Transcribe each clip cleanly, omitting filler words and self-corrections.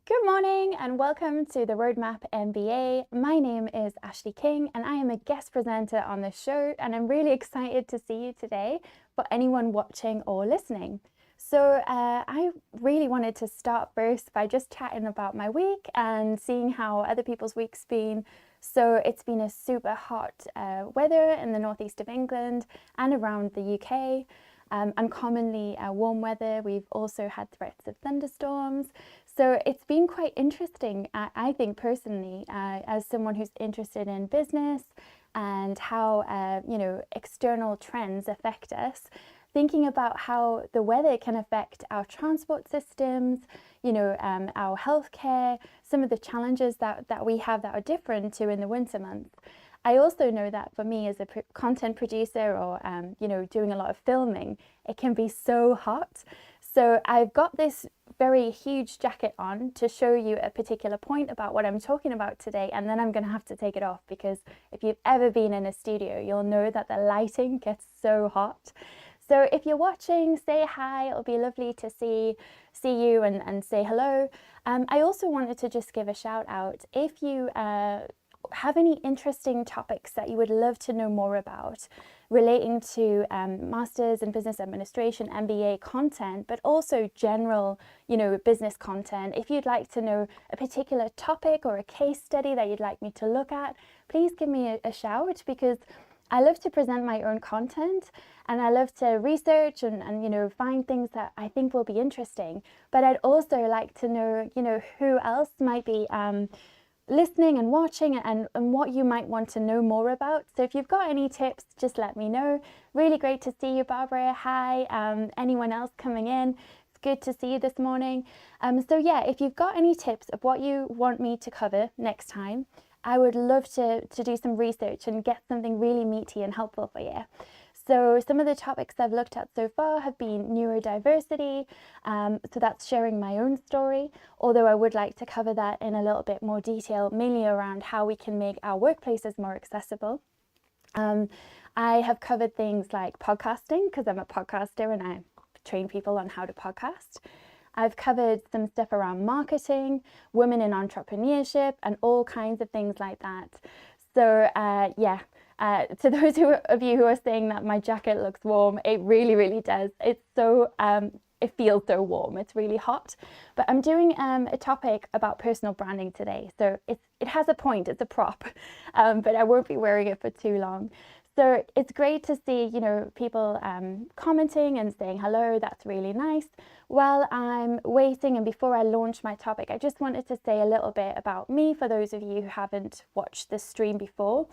Good morning and welcome to the Roadmap MBA. My name is Ashleigh King and I am a guest presenter on the show, and I'm really excited to see you today for anyone watching or listening. So I really wanted to start first by just chatting about my week and seeing how other people's week's been. So it's been a super hot weather in the northeast of England and around the UK. Uncommonly warm weather. We've also had threats of thunderstorms. So it's been quite interesting, I think personally, as someone who's interested in business and how external trends affect us, thinking about how the weather can affect our transport systems, our healthcare, some of the challenges that we have that are different to in the winter months. I also know that for me as a content producer or, doing a lot of filming, it can be so hot. So I've got this very huge jacket on to show you a particular point about what I'm talking about today, and then I'm going to have to take it off because if you've ever been in a studio, you'll know that the lighting gets so hot. So if you're watching, say hi. It'll be lovely to see you and say hello. I also wanted to just give a shout out. If you have any interesting topics that you would love to know more about relating to Masters in Business Administration, MBA content, but also general, business content. If you'd like to know a particular topic or a case study that you'd like me to look at, please give me a shout, because I love to present my own content and I love to research and find things that I think will be interesting. But I'd also like to know, who else might be listening and watching and what you might want to know more about. So if you've got any tips, just let me know. Really great to see you, Barbara. Hi. Anyone else coming in? It's good to see you this morning. So yeah, if you've got any tips of what you want me to cover next time, I would love to do some research and get something really meaty and helpful for you. So some of the topics I've looked at so far have been neurodiversity, so that's sharing my own story, although I would like to cover that in a little bit more detail, mainly around how we can make our workplaces more accessible. I have covered things like podcasting, because I'm a podcaster and I train people on how to podcast. I've covered some stuff around marketing, women in entrepreneurship, and all kinds of things like that. So to those of you who are saying that my jacket looks warm, it really, really does. It's so, it feels so warm. It's really hot. But I'm doing a topic about personal branding today. So it has a point, it's a prop, but I won't be wearing it for too long. So it's great to see, people commenting and saying hello. That's really nice. While I'm waiting and before I launch my topic, I just wanted to say a little bit about me for those of you who haven't watched this stream before.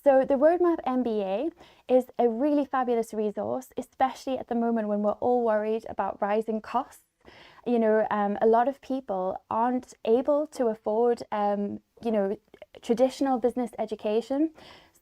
So the Roadmap MBA is a really fabulous resource, especially at the moment when we're all worried about rising costs. A lot of people aren't able to afford, traditional business education.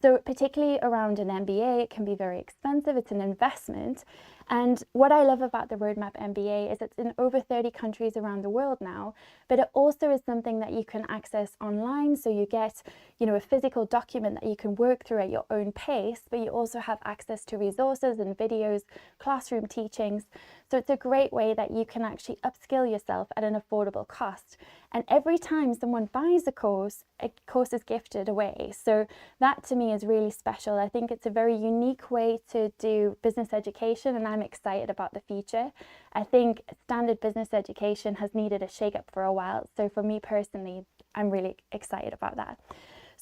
So particularly around an MBA, it can be very expensive. It's an investment. And what I love about the Roadmap MBA is it's in over 30 countries around the world now, but it also is something that you can access online. So you get, a physical document that you can work through at your own pace, but you also have access to resources and videos, classroom teachings. So it's a great way that you can actually upskill yourself at an affordable cost. And every time someone buys a course is gifted away. So that to me is really special. I think it's a very unique way to do business education, and I'm excited about the future. I think standard business education has needed a shake-up for a while. So for me personally, I'm really excited about that.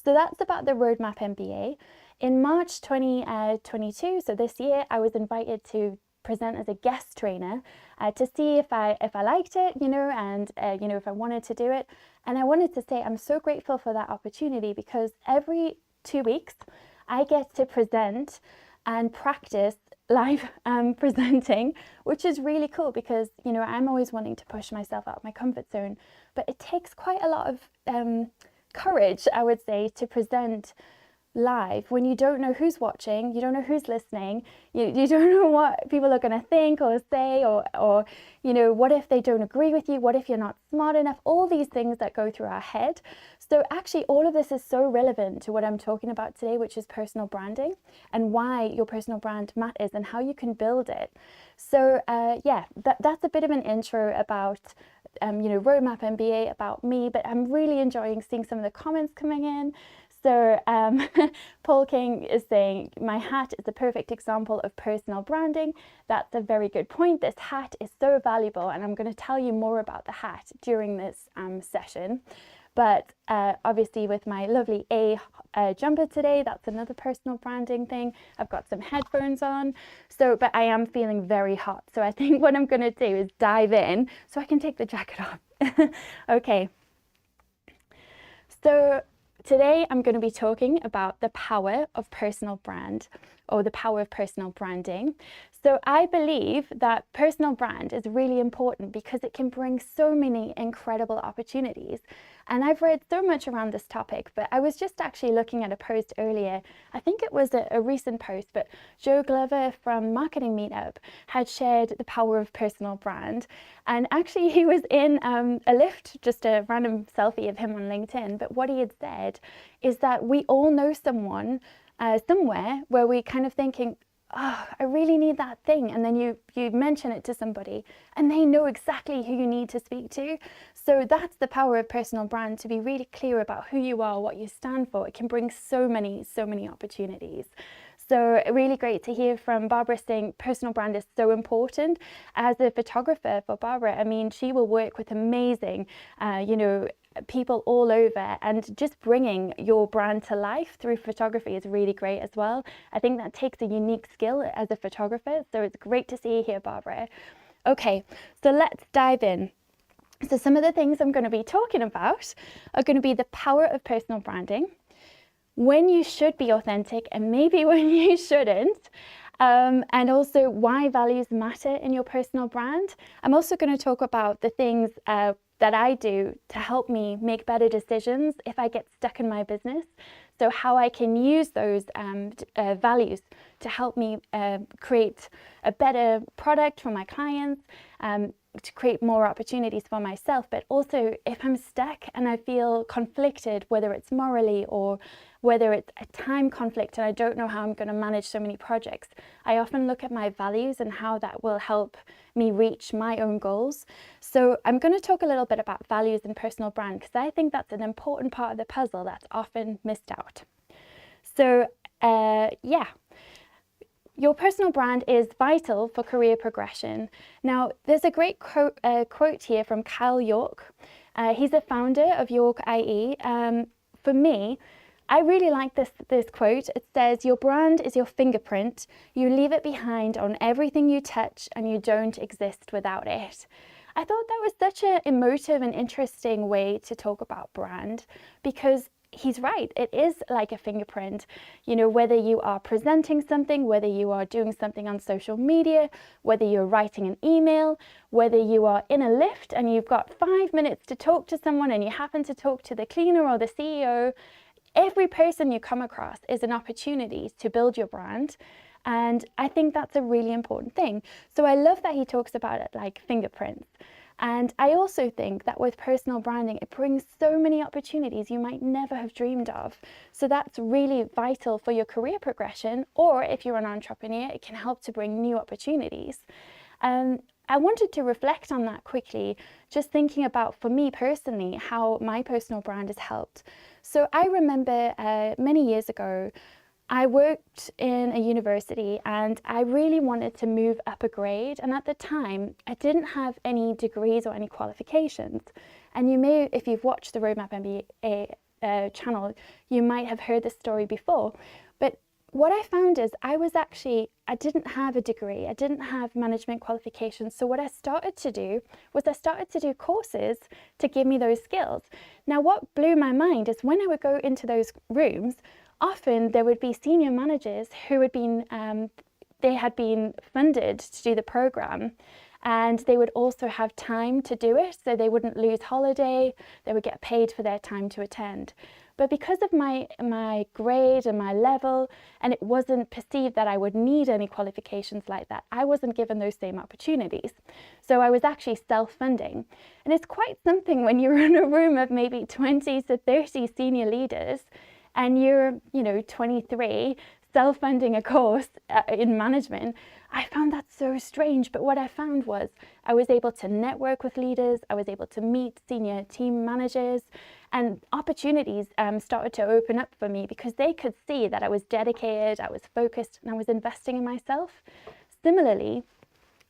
So that's about the Roadmap MBA. In March 2022, so this year, I was invited to present as a guest trainer to see if I liked it, and if I wanted to do it. And I wanted to say I'm so grateful for that opportunity, because every 2 weeks I get to present and practice live presenting, which is really cool because I'm always wanting to push myself out of my comfort zone, but it takes quite a lot of courage, I would say, to present live when you don't know who's watching, you don't know who's listening, you don't know what people are going to think or say, or what if they don't agree with you, what if you're not smart enough, all these things that go through our head. So actually all of this is so relevant to what I'm talking about today, which is personal branding and why your personal brand matters and how you can build it. So that's a bit of an intro about Roadmap MBA about me, but I'm really enjoying seeing some of the comments coming in. So Paul King is saying, my hat is the perfect example of personal branding. That's a very good point. This hat is so valuable, and I'm going to tell you more about the hat during this session. But obviously with my lovely jumper today, that's another personal branding thing. I've got some headphones on, but I am feeling very hot. So I think what I'm going to do is dive in so I can take the jacket off. Okay. So today I'm going to be talking about the power of personal brand, or the power of personal branding. So I believe that personal brand is really important because it can bring so many incredible opportunities. And I've read so much around this topic, but I was just actually looking at a post earlier. I think it was a recent post, but Joe Glover from Marketing Meetup had shared the power of personal brand. And actually he was in a lift, just a random selfie of him on LinkedIn. But what he had said is that we all know someone somewhere where we're kind of thinking, oh, I really need that thing. And then you mention it to somebody and they know exactly who you need to speak to. So that's the power of personal brand, to be really clear about who you are, what you stand for. It can bring so many opportunities. So really great to hear from Barbara saying personal brand is so important. As a photographer for Barbara, I mean, she will work with amazing, people all over, and just bringing your brand to life through photography is really great as well. I think that takes a unique skill as a photographer, so it's great to see you here, Barbara. Okay, so let's dive in. So some of the things I'm going to be talking about are going to be the power of personal branding, when you should be authentic and maybe when you shouldn't, and also why values matter in your personal brand. I'm also going to talk about the things that I do to help me make better decisions if I get stuck in my business. So how I can use those values to help me create a better product for my clients, to create more opportunities for myself. But also if I'm stuck and I feel conflicted, whether it's morally or whether it's a time conflict and I don't know how I'm going to manage so many projects, I often look at my values and how that will help me reach my own goals. So I'm going to talk a little bit about values and personal brand, because I think that's an important part of the puzzle that's often missed out. So your personal brand is vital for career progression. Now, there's a great quote here from Kyle York. He's a founder of York IE. For me, I really like this quote. It says, "Your brand is your fingerprint. You leave it behind on everything you touch and you don't exist without it." I thought that was such an emotive and interesting way to talk about brand, because he's right. It is like a fingerprint. Whether you are presenting something, whether you are doing something on social media, whether you're writing an email, whether you are in a lift and you've got 5 minutes to talk to someone and you happen to talk to the cleaner or the CEO, every person you come across is an opportunity to build your brand. And I think that's a really important thing. So I love that he talks about it like fingerprints. And I also think that with personal branding, it brings so many opportunities you might never have dreamed of. So that's really vital for your career progression, or if you're an entrepreneur, it can help to bring new opportunities. I wanted to reflect on that quickly, just thinking about, for me personally, how my personal brand has helped. So I remember many years ago, I worked in a university and I really wanted to move up a grade. And at the time, I didn't have any degrees or any qualifications. And you may, if you've watched the Roadmap MBA channel, you might have heard this story before. But what I found is I didn't have a degree. I didn't have management qualifications. So what I started to do was I started to do courses to give me those skills. Now, what blew my mind is when I would go into those rooms, often there would be senior managers who had been, they had been funded to do the program, and they would also have time to do it, so they wouldn't lose holiday, they would get paid for their time to attend. But because of my grade and my level, and it wasn't perceived that I would need any qualifications like that, I wasn't given those same opportunities. So I was actually self-funding. And it's quite something when you're in a room of maybe 20 to 30 senior leaders, and you're, 23, self-funding a course in management. I found that so strange, but what I found was I was able to network with leaders, I was able to meet senior team managers, and opportunities started to open up for me because they could see that I was dedicated, I was focused, and I was investing in myself. Similarly,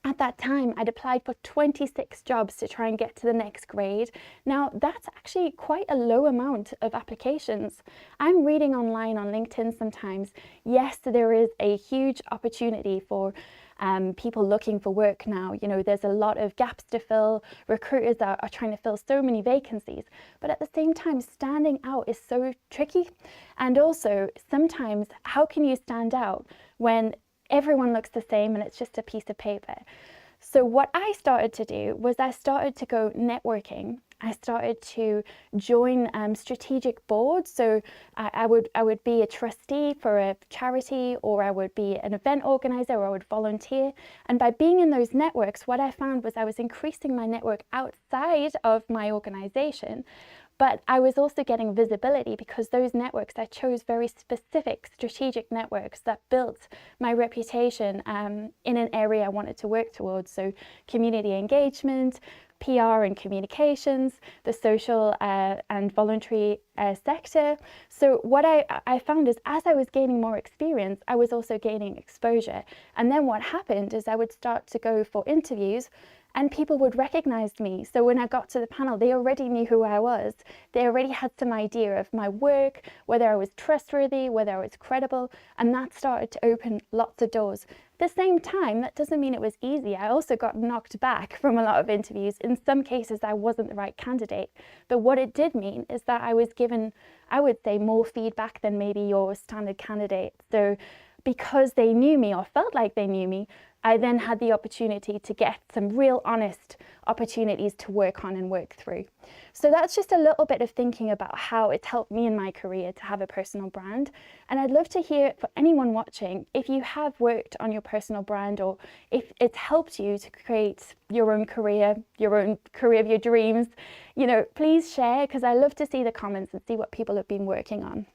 at that time, I'd applied for 26 jobs to try and get to the next grade. Now, that's actually quite a low amount of applications. I'm reading online on LinkedIn sometimes, yes, there is a huge opportunity for people looking for work now. You know, there's a lot of gaps to fill. Recruiters are trying to fill so many vacancies. But at the same time, standing out is so tricky. And also, sometimes, how can you stand out when everyone looks the same and it's just a piece of paper? So what I started to do was I started to go networking. I started to join strategic boards. So I would be a trustee for a charity, or I would be an event organizer, or I would volunteer. And by being in those networks, what I found was I was increasing my network outside of my organization. But I was also getting visibility because those networks, I chose very specific strategic networks that built my reputation in an area I wanted to work towards. So community engagement, PR and communications, the social and voluntary sector. So what I found is as I was gaining more experience, I was also gaining exposure. And then what happened is I would start to go for interviews and people would recognize me. So when I got to the panel, they already knew who I was. They already had some idea of my work, whether I was trustworthy, whether I was credible, and that started to open lots of doors. At the same time, that doesn't mean it was easy. I also got knocked back from a lot of interviews. In some cases, I wasn't the right candidate. But what it did mean is that I was given, I would say, more feedback than maybe your standard candidate. So because they knew me or felt like they knew me, I then had the opportunity to get some real honest opportunities to work on and work through. So that's just a little bit of thinking about how it's helped me in my career to have a personal brand. And I'd love to hear for anyone watching, if you have worked on your personal brand, or if it's helped you to create your own career of your dreams, you know, please share, because I love to see the comments and see what people have been working on.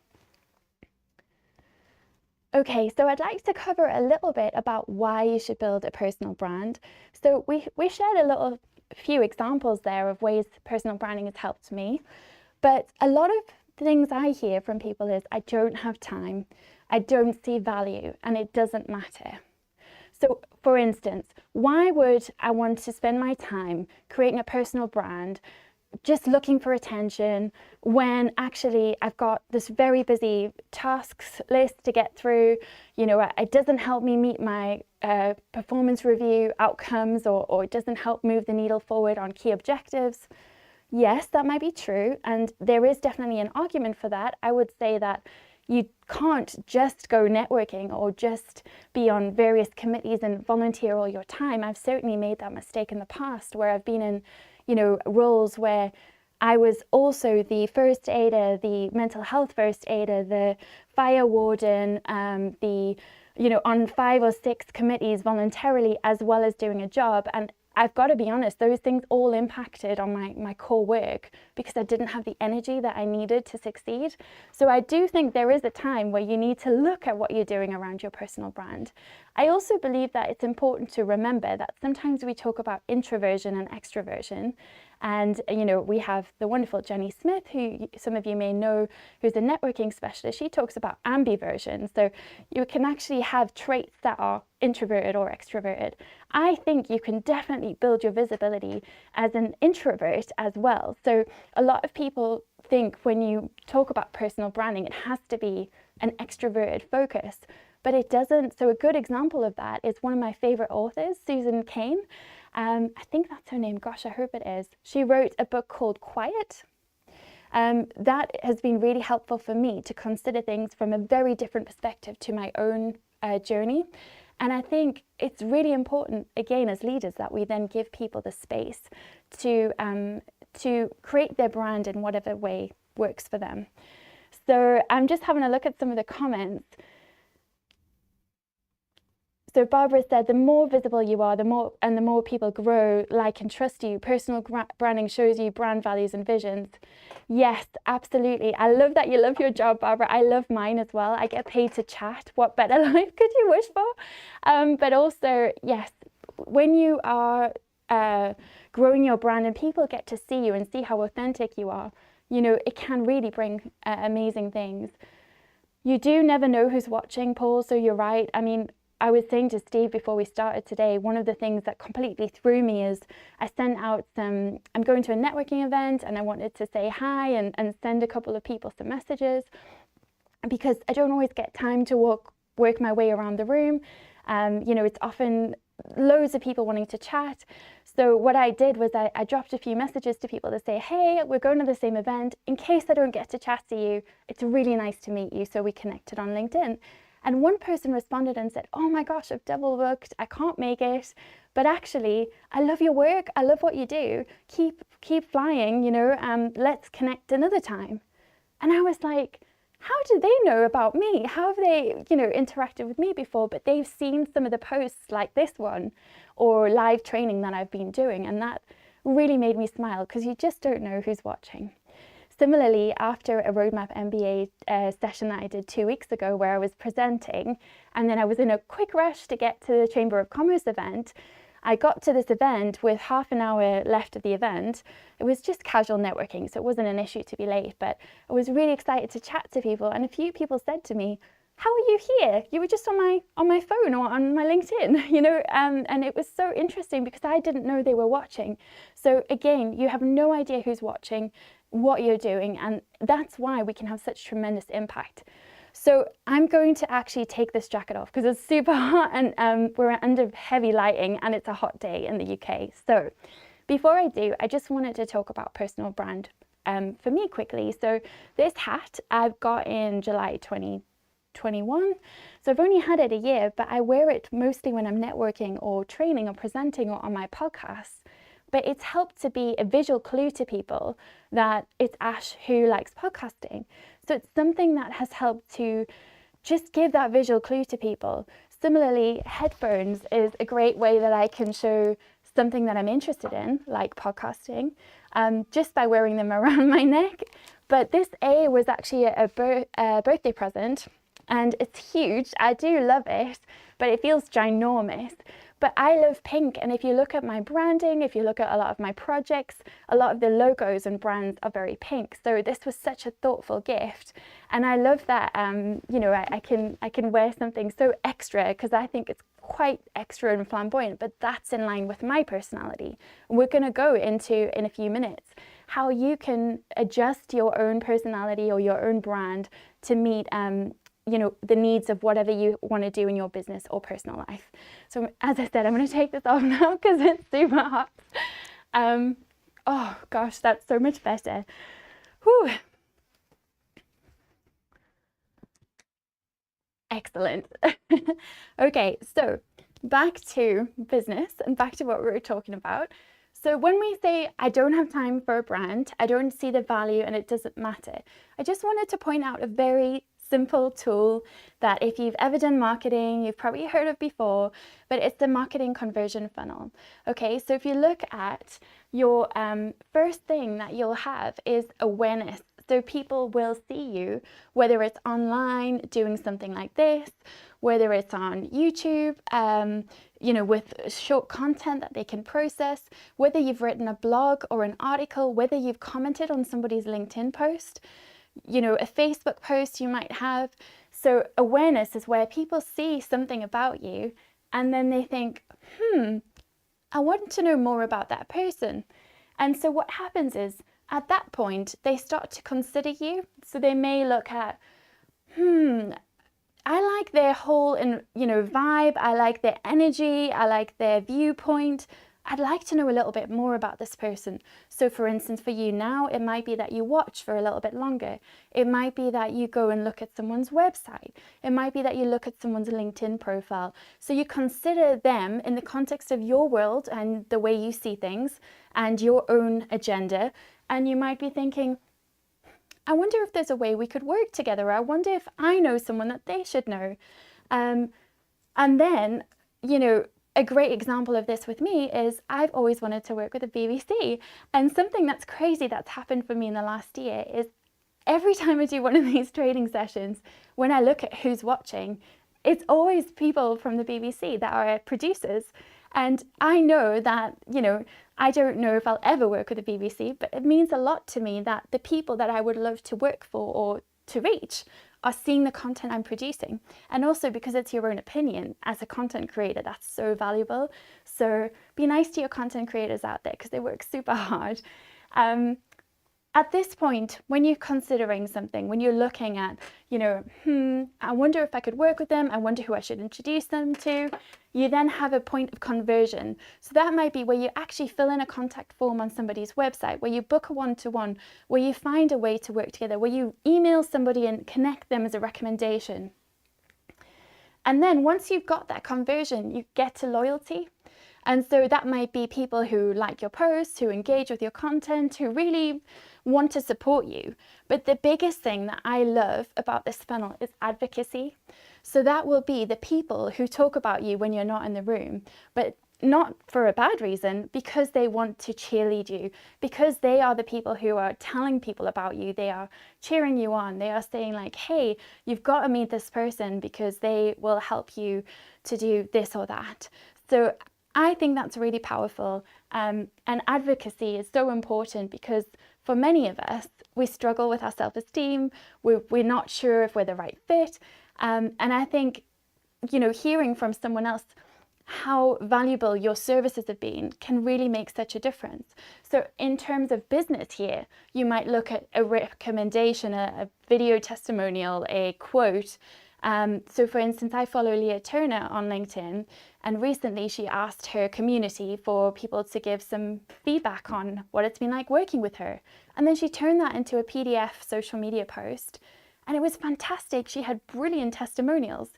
Okay, so I'd like to cover a little bit about why you should build a personal brand. So we shared a few examples there of ways personal branding has helped me, but a lot of things I hear from people is I don't have time, I don't see value, and it doesn't matter. So for instance, why would I want to spend my time creating a personal brand just looking for attention when actually I've got this very busy tasks list to get through? You know, it doesn't help me meet my performance review outcomes, or it doesn't help move the needle forward on key objectives. Yes, that might be true, and there is definitely an argument for that. I would say that you can't just go networking or just be on various committees and volunteer all your time. I've certainly made that mistake in the past where I've been in, you know, roles where I was also the first aider, the mental health first aider, the fire warden, you know, on 5 or 6 committees voluntarily, as well as doing a job. And I've got to be honest, those things all impacted on my core work because I didn't have the energy that I needed to succeed. So I do think there is a time where you need to look at what you're doing around your personal brand. I also believe that it's important to remember that sometimes we talk about introversion and extroversion. And, you know, we have the wonderful Jenny Smith, who some of you may know, who's a networking specialist. She talks about ambiversion. So you can actually have traits that are introverted or extroverted. I think you can definitely build your visibility as an introvert as well. So a lot of people think when you talk about personal branding, it has to be an extroverted focus, but it doesn't. So a good example of that is one of my favorite authors, Susan Cain. I think that's her name. Gosh, I hope it is. She wrote a book called Quiet. That has been really helpful for me to consider things from a very different perspective to my own journey. And I think it's really important, again, as leaders, that we then give people the space to create their brand in whatever way works for them. So I'm just having a look at some of the comments. So Barbara said, the more visible you are, the more people grow, like and trust you. Personal branding shows you brand values and visions. Yes, absolutely. I love that you love your job, Barbara. I love mine as well. I get paid to chat. What better life could you wish for? But also, yes, when you are growing your brand and people get to see you and see how authentic you are, you know, it can really bring amazing things. You do never know who's watching, Paul, so you're right. I mean, I was saying to Steve before we started today, one of the things that completely threw me is I sent out I'm going to a networking event and I wanted to say hi and send a couple of people some messages, because I don't always get time to work my way around the room. You know, it's often loads of people wanting to chat. So what I did was I dropped a few messages to people to say, hey, we're going to the same event. In case I don't get to chat to you, it's really nice to meet you. So we connected on LinkedIn. And one person responded and said, oh my gosh, I've double booked. I can't make it. But actually, I love your work. I love what you do. Keep flying, you know, let's connect another time. And I was like, how do they know about me? How have they, you know, interacted with me before? But they've seen some of the posts like this one or live training that I've been doing. And that really made me smile, because you just don't know who's watching. Similarly, after a Roadmap MBA session that I did 2 weeks ago, where I was presenting, and then I was in a quick rush to get to the Chamber of Commerce event, I got to this event with half an hour left of the event. It was just casual networking, so it wasn't an issue to be late, but I was really excited to chat to people. And a few people said to me, how are you here? You were just on my phone or on my LinkedIn, you know, and it was so interesting because I didn't know they were watching. So again, you have no idea who's watching, what you're doing, and that's why we can have such tremendous impact. So I'm going to actually take this jacket off because it's super hot, and we're under heavy lighting and it's a hot day in the UK. So before I do, I just wanted to talk about personal brand for me quickly. So this hat I've got in July 2021. So I've only had it a year, but I wear it mostly when I'm networking or training or presenting or on my podcasts. But it's helped to be a visual clue to people that it's Ash who likes podcasting. So it's something that has helped to just give that visual clue to people. Similarly, headphones is a great way that I can show something that I'm interested in, like podcasting, just by wearing them around my neck. But this A was actually a birthday present, and it's huge. I do love it, but it feels ginormous. But I love pink, and if you look at my branding, if you look at a lot of my projects, a lot of the logos and brands are very pink. So this was such a thoughtful gift, and I love that. You know, I can wear something so extra because I think it's quite extra and flamboyant, but that's in line with my personality. We're going to go into in a few minutes how you can adjust your own personality or your own brand to meet you know, the needs of whatever you want to do in your business or personal life. So as I said, I'm going to take this off now because it's super hot. Oh gosh, that's so much better. Whew. Excellent. Okay, so back to business and back to what we were talking about. So when we say, I don't have time for a brand, I don't see the value and it doesn't matter, I just wanted to point out a very simple tool that if you've ever done marketing, you've probably heard of before, but it's the marketing conversion funnel. Okay, so if you look at your first thing that you'll have is awareness. So people will see you, whether it's online doing something like this, whether it's on YouTube, you know, with short content that they can process, whether you've written a blog or an article, whether you've commented on somebody's LinkedIn post, you know, a Facebook post you might have. So awareness is where people see something about you and then they think, I want to know more about that person. And so what happens is at that point, they start to consider you. So they may look at, I like their whole, you know, vibe. I like their energy. I like their viewpoint. I'd like to know a little bit more about this person. So for instance, for you now, it might be that you watch for a little bit longer. It might be that you go and look at someone's website. It might be that you look at someone's LinkedIn profile. So you consider them in the context of your world and the way you see things and your own agenda. And you might be thinking, I wonder if there's a way we could work together. I wonder if I know someone that they should know. And then you know, a great example of this with me is I've always wanted to work with the BBC. And something that's crazy that's happened for me in the last year is every time I do one of these training sessions, when I look at who's watching, it's always people from the BBC that are producers. And I know that, you know, I don't know if I'll ever work with the BBC, but it means a lot to me that the people that I would love to work for or to reach are seeing the content I'm producing. And also because it's your own opinion as a content creator, that's so valuable. So be nice to your content creators out there because they work super hard. At this point, when you're considering something, when you're looking at, you know, I wonder if I could work with them, I wonder who I should introduce them to, you then have a point of conversion. So that might be where you actually fill in a contact form on somebody's website, where you book a one-to-one, where you find a way to work together, where you email somebody and connect them as a recommendation. And then once you've got that conversion, you get to loyalty. And so that might be people who like your posts, who engage with your content, who really want to support you. But the biggest thing that I love about this funnel is advocacy. So that will be the people who talk about you when you're not in the room, but not for a bad reason, because they want to cheerlead you, because they are the people who are telling people about you, they are cheering you on, they are saying like, hey, you've got to meet this person because they will help you to do this or that. So I think that's really powerful, and advocacy is so important because for many of us, we struggle with our self-esteem, we're not sure if we're the right fit, and I think, you know, hearing from someone else how valuable your services have been can really make such a difference. So in terms of business here, you might look at a recommendation, a video testimonial, a quote. So for instance, I follow Leah Turner on LinkedIn, and recently she asked her community for people to give some feedback on what it's been like working with her. And then she turned that into a PDF social media post, and it was fantastic. She had brilliant testimonials.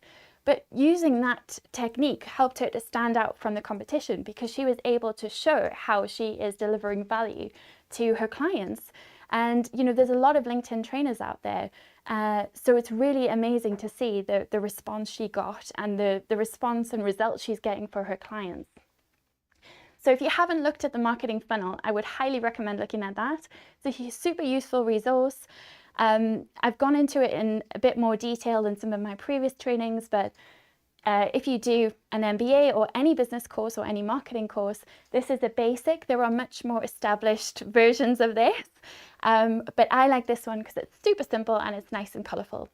But using that technique helped her to stand out from the competition because she was able to show how she is delivering value to her clients. And, you know, there's a lot of LinkedIn trainers out there. So it's really amazing to see the response she got and the response and results she's getting for her clients. So if you haven't looked at the marketing funnel, I would highly recommend looking at that. It's a super useful resource. I've gone into it in a bit more detail than some of my previous trainings, but if you do an MBA or any business course or any marketing course, this is a basic. There are much more established versions of this, but I like this one because it's super simple and it's nice and colourful.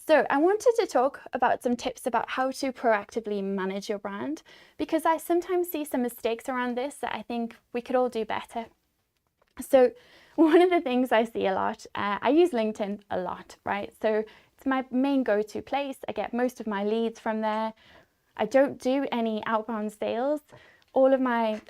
So I wanted to talk about some tips about how to proactively manage your brand, because I sometimes see some mistakes around this that I think we could all do better. So one of the things I see a lot, I use LinkedIn a lot, right? So it's my main go-to place. I get most of my leads from there. I don't do any outbound sales. All of my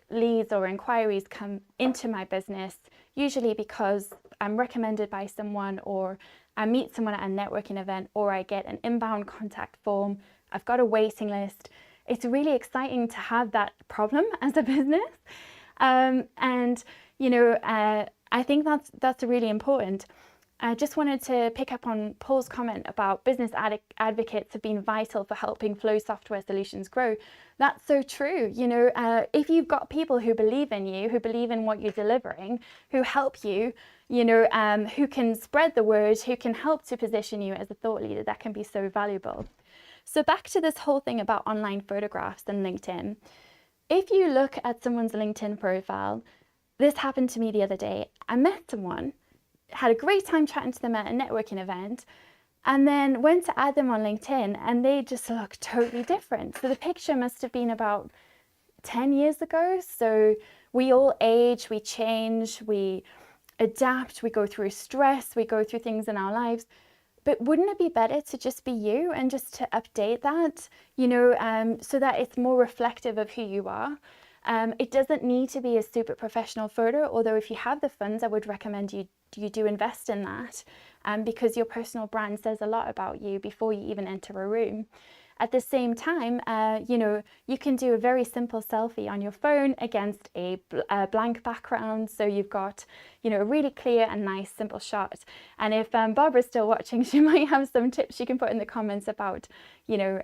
leads or inquiries come into my business, usually because I'm recommended by someone, or I meet someone at a networking event, or I get an inbound contact form. I've got a waiting list. It's really exciting to have that problem as a business. And you know, I think that's really important. I just wanted to pick up on Paul's comment about business advocates have been vital for helping Flow Software Solutions grow. That's so true. You know, if you've got people who believe in you, who believe in what you're delivering, who help you, you know, who can spread the word, who can help to position you as a thought leader, that can be so valuable. So back to this whole thing about online photographs and LinkedIn. If you look at someone's LinkedIn profile, this happened to me the other day. I met someone, had a great time chatting to them at a networking event, and then went to add them on LinkedIn, and they just look totally different. So the picture must have been about 10 years ago. So we all age, we change, we adapt, we go through stress, we go through things in our lives. But wouldn't it be better to just be you and just to update that, you know, so that it's more reflective of who you are? It doesn't need to be a super professional photo, although if you have the funds, I would recommend you do invest in that, because your personal brand says a lot about you before you even enter a room. At the same time, you know, you can do a very simple selfie on your phone against a blank background. So you've got, you know, a really clear and nice, simple shot. And if Barbara's still watching, she might have some tips she can put in the comments about, you know,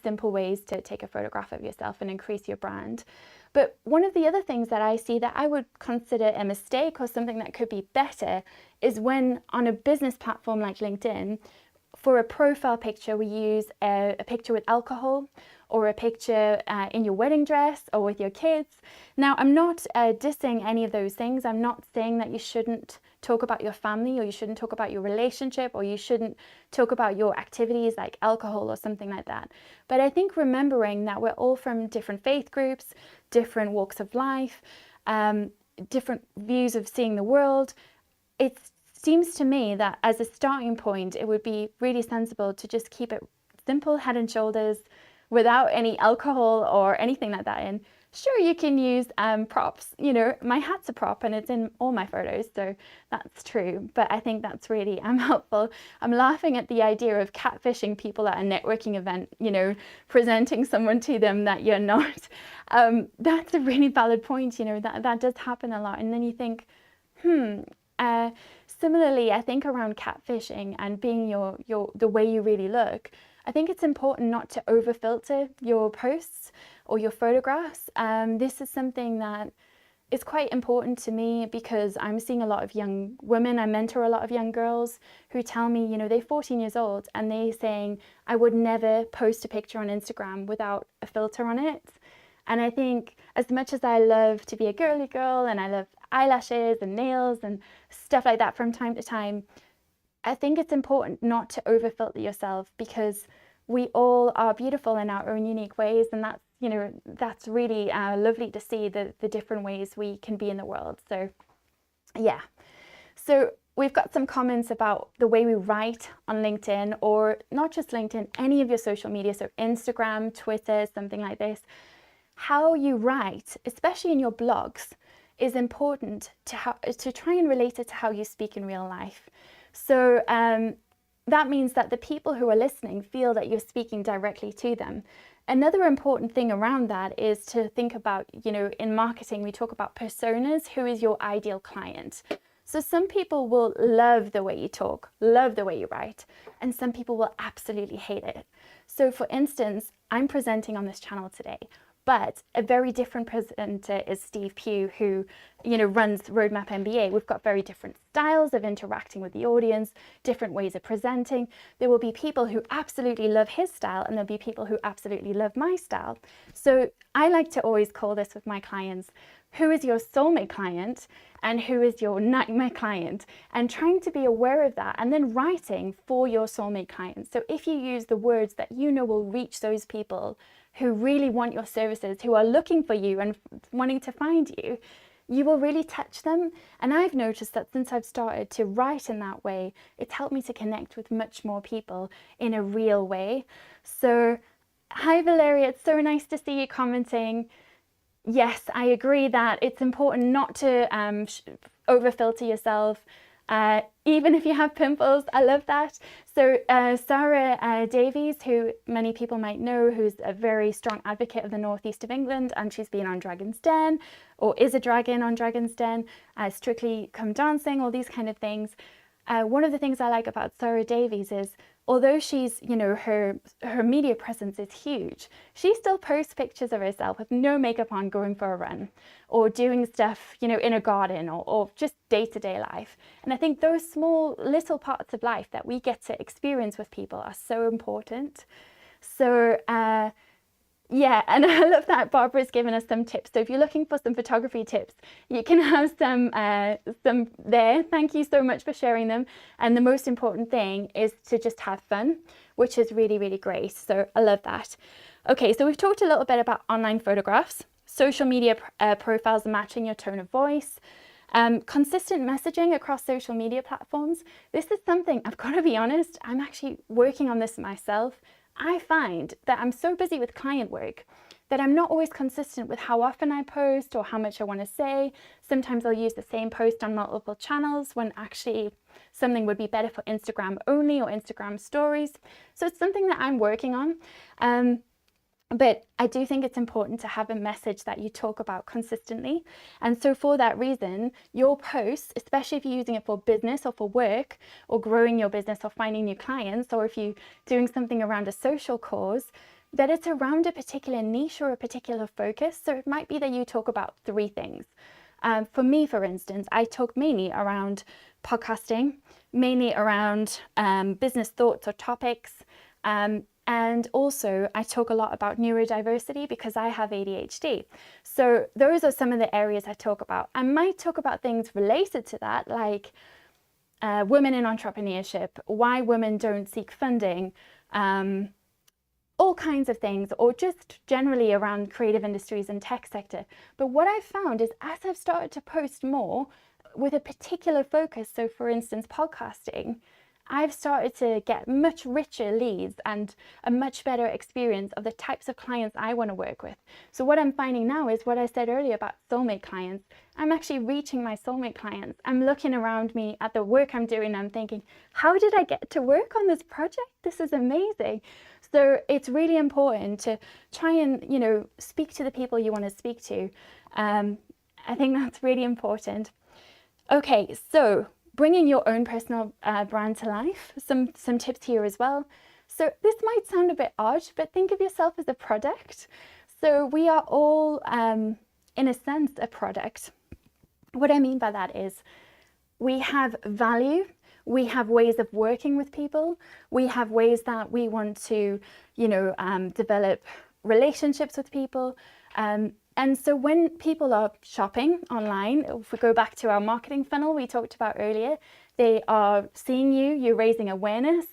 simple ways to take a photograph of yourself and increase your brand. But one of the other things that I see that I would consider a mistake or something that could be better is when on a business platform like LinkedIn, for a profile picture, we use a picture with alcohol or a picture in your wedding dress or with your kids. Now, I'm not dissing any of those things. I'm not saying that you shouldn't talk about your family or you shouldn't talk about your relationship or you shouldn't talk about your activities like alcohol or something like that. But I think remembering that we're all from different faith groups, different walks of life, different views of seeing the world, it seems to me that as a starting point, it would be really sensible to just keep it simple, head and shoulders, without any alcohol or anything like that in. Sure, you can use props. You know, my hat's a prop and it's in all my photos, so that's true. But I think that's really helpful. I'm laughing at the idea of catfishing people at a networking event, you know, presenting someone to them that you're not. That's a really valid point, you know, that does happen a lot. And then you think, similarly, I think around catfishing and being the way you really look, I think it's important not to over filter your posts or your photographs. This is something that is quite important to me because I'm seeing a lot of young women. I mentor a lot of young girls who tell me, you know, they're 14 years old and they're saying, I would never post a picture on Instagram without a filter on it. And I think as much as I love to be a girly girl and I love eyelashes and nails and stuff like that from time to time, I think it's important not to over filter yourself because we all are beautiful in our own unique ways, and that's, you know, that's really lovely to see the different ways we can be in the world. So yeah, so we've got some comments about the way we write on LinkedIn, or not just LinkedIn, any of your social media, so Instagram, Twitter, something like this. How you write, especially in your blogs, is important to try and relate it to how you speak in real life. So that means that the people who are listening feel that you're speaking directly to them. Another important thing around that is to think about, you know, in marketing, we talk about personas. Who is your ideal client? So some people will love the way you talk, love the way you write, and some people will absolutely hate it. So for instance, I'm presenting on this channel today, but a very different presenter is Steve Pugh, who, you know, runs Roadmap MBA. We've got very different styles of interacting with the audience, different ways of presenting. There will be people who absolutely love his style, and there'll be people who absolutely love my style. So I like to always call this with my clients, who is your soulmate client and who is your nightmare client, and trying to be aware of that and then writing for your soulmate clients. So if you use the words that you know will reach those people who really want your services, who are looking for you and wanting to find you, you will really touch them. And I've noticed that since I've started to write in that way, it's helped me to connect with much more people in a real way. So hi Valeria, it's so nice to see you commenting. Yes, I agree that it's important not to over filter yourself. Even if you have pimples, I love that. So Sarah Davies, who many people might know, who's a very strong advocate of the northeast of England, and she's been on Dragon's Den, or is a dragon on Dragon's Den, Strictly Come Dancing, all these kind of things. One of the things I like about Sarah Davies is, although she's, you know, her media presence is huge, she still posts pictures of herself with no makeup on going for a run or doing stuff, you know, in a garden or just day-to-day life. And I think those small little parts of life that we get to experience with people are so important. So yeah, and I love that Barbara's given us some tips. So if you're looking for some photography tips, you can have some there. Thank you so much for sharing them. And the most important thing is to just have fun, which is really, really great. So I love that. Okay, so we've talked a little bit about online photographs, social media profiles matching your tone of voice, consistent messaging across social media platforms. This is something, I've got to be honest, I'm actually working on this myself. I find that I'm so busy with client work that I'm not always consistent with how often I post or how much I want to say. Sometimes I'll use the same post on multiple channels when actually something would be better for Instagram only or Instagram stories. So it's something that I'm working on. But I do think it's important to have a message that you talk about consistently. And so for that reason, your posts, especially if you're using it for business or for work or growing your business or finding new clients, or if you're doing something around a social cause, that it's around a particular niche or a particular focus. So it might be that you talk about 3 things. For me, for instance, I talk mainly around podcasting, mainly around business thoughts or topics. And also I talk a lot about neurodiversity because I have ADHD. So those are some of the areas I talk about. I might talk about things related to that, like women in entrepreneurship, why women don't seek funding, all kinds of things, or just generally around creative industries and tech sector. But what I've found is as I've started to post more with a particular focus, so for instance, podcasting, I've started to get much richer leads and a much better experience of the types of clients I want to work with. So what I'm finding now is what I said earlier about soulmate clients. I'm actually reaching my soulmate clients. I'm looking around me at the work I'm doing. I'm thinking, how did I get to work on this project? This is amazing. So it's really important to try and, speak to the people you want to speak to. I think that's really important. Okay, so bringing your own personal brand to life, some tips here as well. So this might sound a bit odd, but think of yourself as a product. So we are all, in a sense, a product. What I mean by that is we have value, we have ways of working with people, we have ways that we want to, develop relationships with people. And so when people are shopping online, if we go back to our marketing funnel we talked about earlier, they are seeing you, you're raising awareness,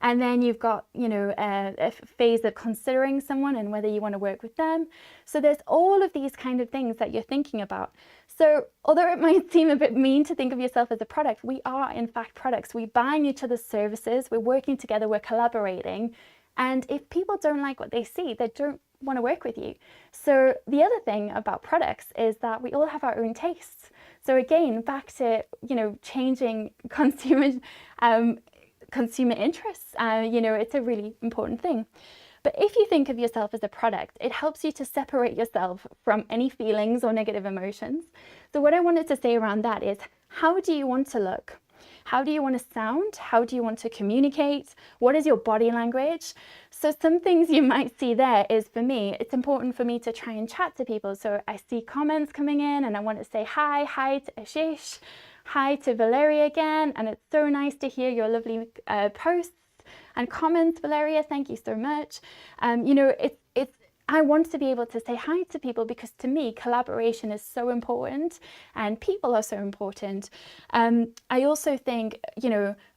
and then you've got, a phase of considering someone and whether you want to work with them. So there's all of these kind of things that you're thinking about. So although it might seem a bit mean to think of yourself as a product, we are in fact products. We're buying each other's services, we're working together, we're collaborating. And if people don't like what they see, they don't want to work with you. So the other thing about products is that we all have our own tastes. So again, back to, changing consumer interests, it's a really important thing. But if you think of yourself as a product, it helps you to separate yourself from any feelings or negative emotions. So what I wanted to say around that is, how do you want to look? How do you want to sound? How do you want to communicate? What is your body language? So some things you might see there is, for me, it's important for me to try and chat to people. So I see comments coming in and I want to say hi to Ashleigh, hi to Valeria again. And it's so nice to hear your lovely posts and comments, Valeria. Thank you so much. I want to be able to say hi to people because to me, collaboration is so important and people are so important. I also think,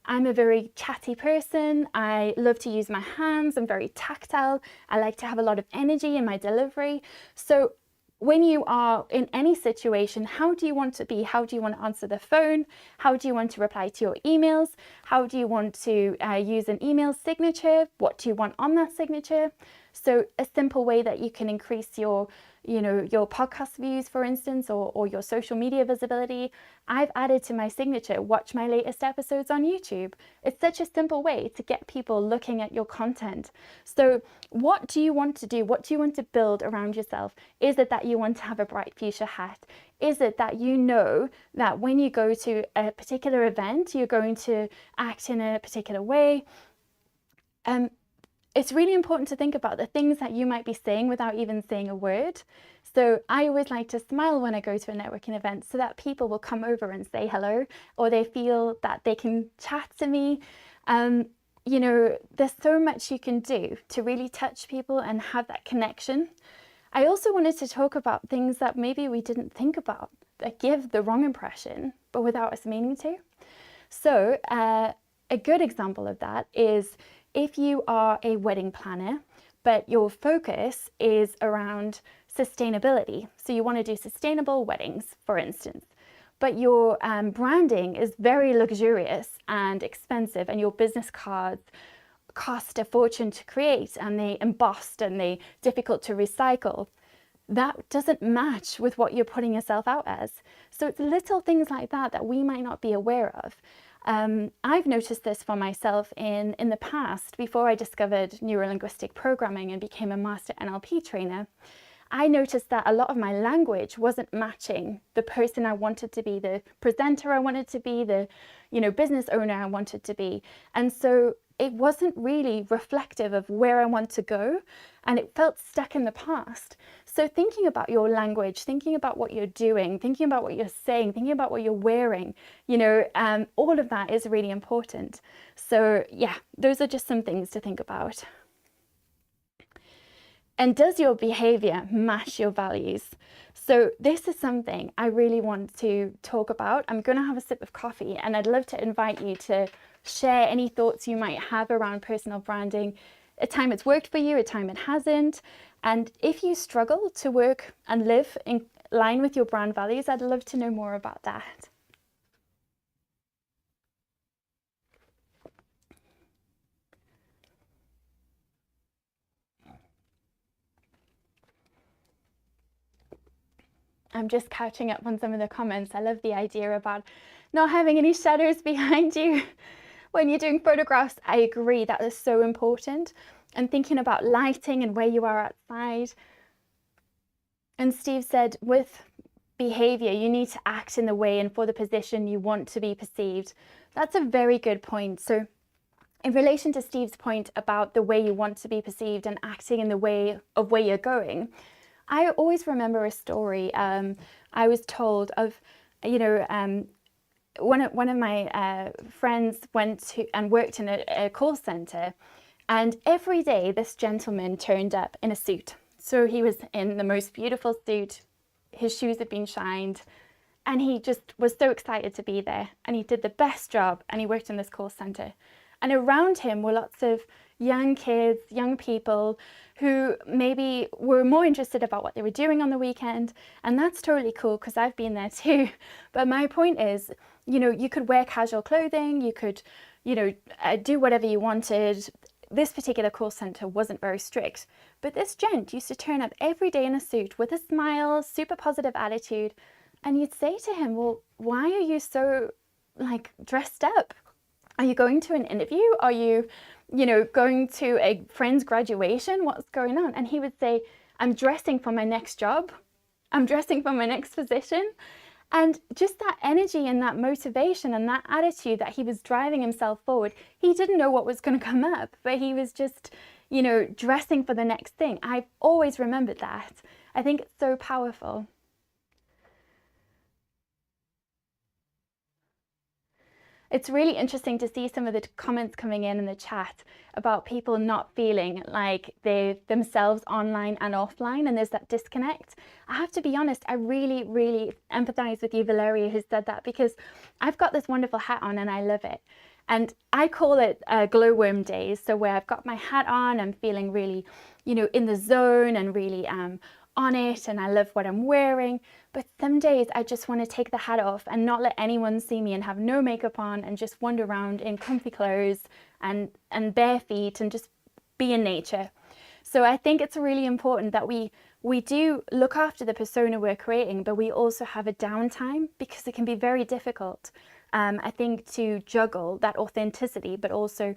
I'm a very chatty person. I love to use my hands. I'm very tactile. I like to have a lot of energy in my delivery. So when you are in any situation, how do you want to be? How do you want to answer the phone? How do you want to reply to your emails? How do you want to use an email signature? What do you want on that signature? So a simple way that you can increase your podcast views, for instance, or your social media visibility, I've added to my signature, watch my latest episodes on YouTube. It's such a simple way to get people looking at your content. So what do you want to do? What do you want to build around yourself? Is it that you want to have a bright future hat? Is it that you know that when you go to a particular event, you're going to act in a particular way? It's really important to think about the things that you might be saying without even saying a word. So I always like to smile when I go to a networking event so that people will come over and say hello, or they feel that they can chat to me. There's so much you can do to really touch people and have that connection. I also wanted to talk about things that maybe we didn't think about that give the wrong impression, but without us meaning to. So a good example of that is if you are a wedding planner, but your focus is around sustainability. So you want to do sustainable weddings, for instance, but your branding is very luxurious and expensive, and your business cards cost a fortune to create and they embossed and they difficult to recycle, that doesn't match with what you're putting yourself out as. So it's little things like that that we might not be aware of. I've noticed this for myself in the past. Before I discovered neuro-linguistic programming and became a master NLP trainer, I noticed that a lot of my language wasn't matching the person I wanted to be, the presenter I wanted to be, the business owner I wanted to be. And so it wasn't really reflective of where I want to go, and it felt stuck in the past. So thinking about your language, thinking about what you're doing, thinking about what you're saying, thinking about what you're wearing, all of that is really important. So yeah, those are just some things to think about. And does your behavior match your values? So this is something I really want to talk about. I'm going to have a sip of coffee, and I'd love to invite you to share any thoughts you might have around personal branding, a time it's worked for you, a time it hasn't. And if you struggle to work and live in line with your brand values, I'd love to know more about that. I'm just catching up on some of the comments. I love the idea about not having any shadows behind you when you're doing photographs. I agree, that is so important. And thinking about lighting and where you are outside. And Steve said, with behavior, you need to act in the way and for the position you want to be perceived. That's a very good point. So in relation to Steve's point about the way you want to be perceived and acting in the way of where you're going, I always remember a story I was told of, one of my friends went to and worked in a call center, and every day this gentleman turned up in a suit. So he was in the most beautiful suit, his shoes had been shined, and he just was so excited to be there, and he did the best job, and he worked in this call center. And around him were lots of young kids, young people who maybe were more interested about what they were doing on the weekend. And that's totally cool, because I've been there too. But my point is, you could wear casual clothing, you could, do whatever you wanted. This particular call center wasn't very strict, but this gent used to turn up every day in a suit with a smile, super positive attitude. And you'd say to him, well, why are you so dressed up? Are you going to an interview? Are you, going to a friend's graduation? What's going on? And he would say, I'm dressing for my next job. I'm dressing for my next position. And just that energy and that motivation and that attitude that he was driving himself forward, he didn't know what was going to come up, but he was just, dressing for the next thing. I've always remembered that. I think it's so powerful. It's really interesting to see some of the comments coming in the chat about people not feeling like they're themselves online and offline, and there's that disconnect. I have to be honest, I really, really empathize with you, Valeria, who said that, because I've got this wonderful hat on and I love it. And I call it glowworm days. So where I've got my hat on, I'm feeling really, in the zone and really on it, and I love what I'm wearing. But some days I just want to take the hat off and not let anyone see me and have no makeup on and just wander around in comfy clothes and bare feet and just be in nature. So I think it's really important that we do look after the persona we're creating, but we also have a downtime, because it can be very difficult, I think, to juggle that authenticity, but also,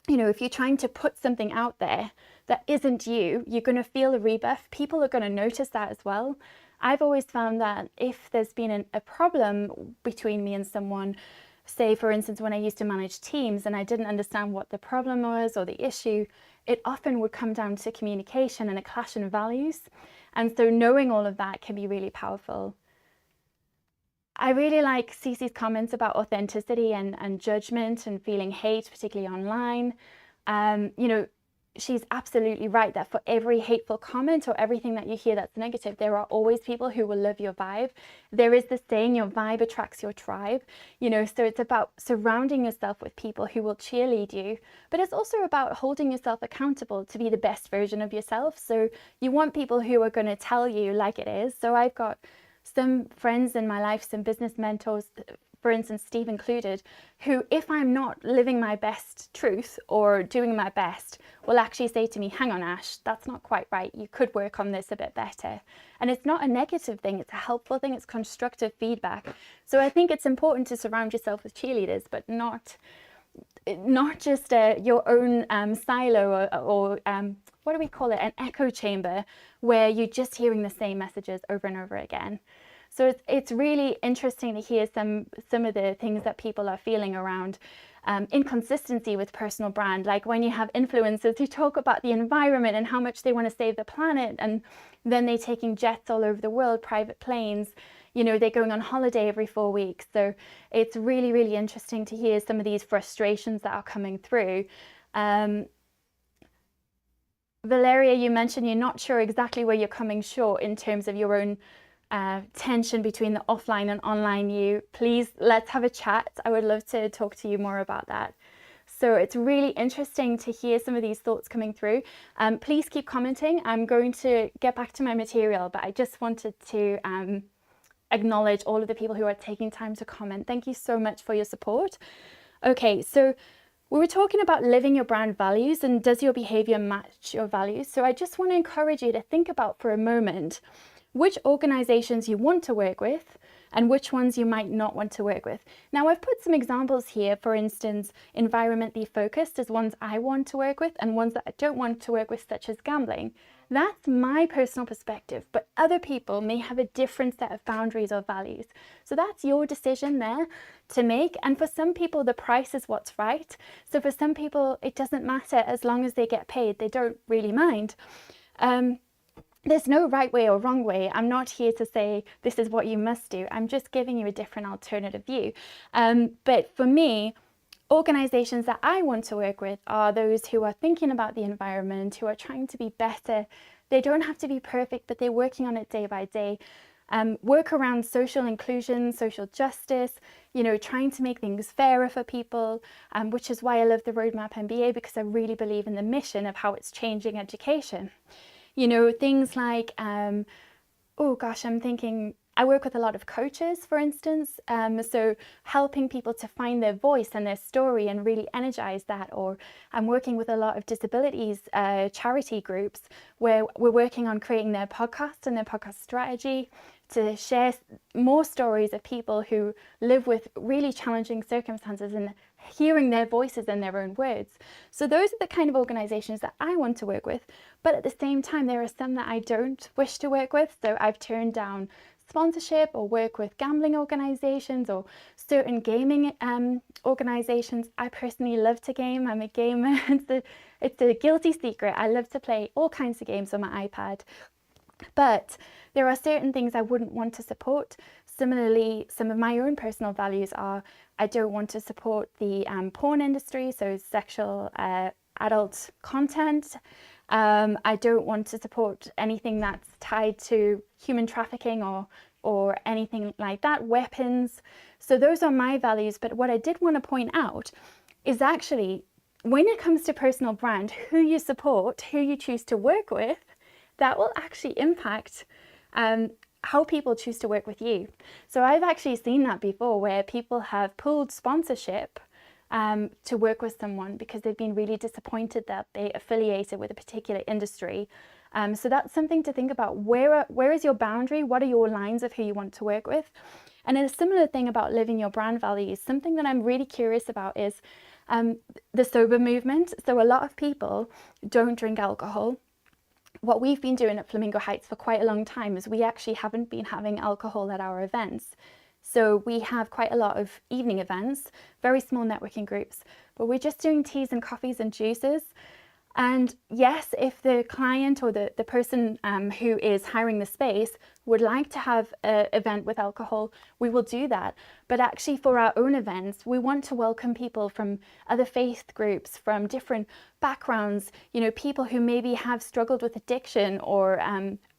if you're trying to put something out there that isn't you, you're going to feel a rebuff. People are going to notice that as well. I've always found that if there's been a problem between me and someone, say for instance when I used to manage teams and I didn't understand what the problem was or the issue, it often would come down to communication and a clash in values. And so knowing all of that can be really powerful. I really like Cece's comments about authenticity and judgment and feeling hate, particularly online. She's absolutely right that for every hateful comment or everything that you hear that's negative, there are always people who will love your vibe. There is this saying, your vibe attracts your tribe, so it's about surrounding yourself with people who will cheerlead you, but it's also about holding yourself accountable to be the best version of yourself. So you want people who are going to tell you like it is. So I've got some friends in my life, some business mentors, for instance, Steve included, who, if I'm not living my best truth or doing my best, will actually say to me, hang on, Ash, that's not quite right. You could work on this a bit better. And it's not a negative thing. It's a helpful thing. It's constructive feedback. So I think it's important to surround yourself with cheerleaders, but not just your own silo or what do we call it? An echo chamber where you're just hearing the same messages over and over again. So it's really interesting to hear some of the things that people are feeling around inconsistency with personal brand. Like when you have influencers who talk about the environment and how much they want to save the planet, and then they're taking jets all over the world, private planes, you know, they're going on holiday every 4 weeks. So it's really, really interesting to hear some of these frustrations that are coming through. Valeria, you mentioned you're not sure exactly where you're coming short in terms of your own tension between the offline and online you. Please, let's have a chat. I would love to talk to you more about that. So it's really interesting to hear some of these thoughts coming through. Please keep commenting. I'm going to get back to my material, but I just wanted to acknowledge all of the people who are taking time to comment. Thank you so much for your support. Okay, so we were talking about living your brand values and does your behavior match your values? So I just want to encourage you to think about for a moment which organizations you want to work with and which ones you might not want to work with. Now, I've put some examples here. For instance, environmentally focused is ones I want to work with, and ones that I don't want to work with, such as gambling. That's my personal perspective, but other people may have a different set of boundaries or values. So that's your decision there to make. And for some people, the price is what's right. So for some people, it doesn't matter as long as they get paid. They don't really mind. There's no right way or wrong way. I'm not here to say this is what you must do. I'm just giving you a different alternative view. But for me, organizations that I want to work with are those who are thinking about the environment, who are trying to be better. They don't have to be perfect, but they're working on it day by day. Work around social inclusion, social justice, you know, trying to make things fairer for people, which is why I love the Roadmap MBA, because I really believe in the mission of how it's changing education. You know, things like, oh gosh, I'm thinking, I work with a lot of coaches, for instance, so helping people to find their voice and their story and really energize that. Or I'm working with a lot of disabilities charity groups where we're working on creating their podcast and their podcast strategy to share more stories of people who live with really challenging circumstances and hearing their voices in their own words. So those are the kind of organizations that I want to work with. But at the same time, there are some that I don't wish to work with. So I've turned down sponsorship or work with gambling organizations or certain gaming organizations. I personally love to game. I'm a gamer. It's a guilty secret. I love to play all kinds of games on my iPad. But there are certain things I wouldn't want to support. Similarly, some of my own personal values are I don't want to support the porn industry, so sexual adult content. I don't want to support anything that's tied to human trafficking or anything like that, weapons. So those are my values. But what I did want to point out is actually when it comes to personal brand, who you support, who you choose to work with, that will actually impact how people choose to work with you. So I've actually seen that before where people have pulled sponsorship to work with someone because they've been really disappointed that they affiliated with a particular industry. So that's something to think about. Where is your boundary? What are your lines of who you want to work with? And a similar thing about living your brand values, something that I'm really curious about is the sober movement. So a lot of people don't drink alcohol. What we've been doing at Flamingo Heights for quite a long time is we actually haven't been having alcohol at our events. So we have quite a lot of evening events, very small networking groups, but we're just doing teas and coffees and juices. And yes, if the client or the person who is hiring the space would like to have an event with alcohol, we will do that. But actually for our own events, we want to welcome people from other faith groups, from different backgrounds, you know, people who maybe have struggled with addiction or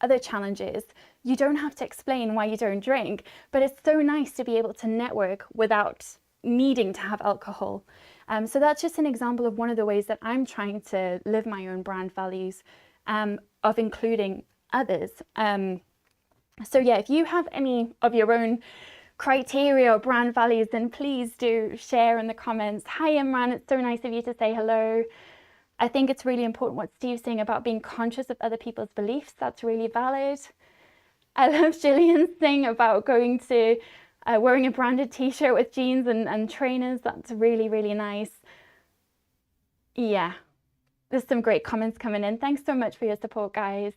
other challenges. You don't have to explain why you don't drink, but it's so nice to be able to network without needing to have alcohol. So that's just an example of one of the ways that I'm trying to live my own brand values of including others. So yeah, if you have any of your own criteria or brand values, then please do share in the comments. Hi Imran, it's so nice of you to say hello. I think it's really important what Steve's saying about being conscious of other people's beliefs. That's really valid. I love Gillian's thing about going to wearing a branded t-shirt with jeans and trainers. That's really, really nice. Yeah, there's some great comments coming in. Thanks so much for your support, guys.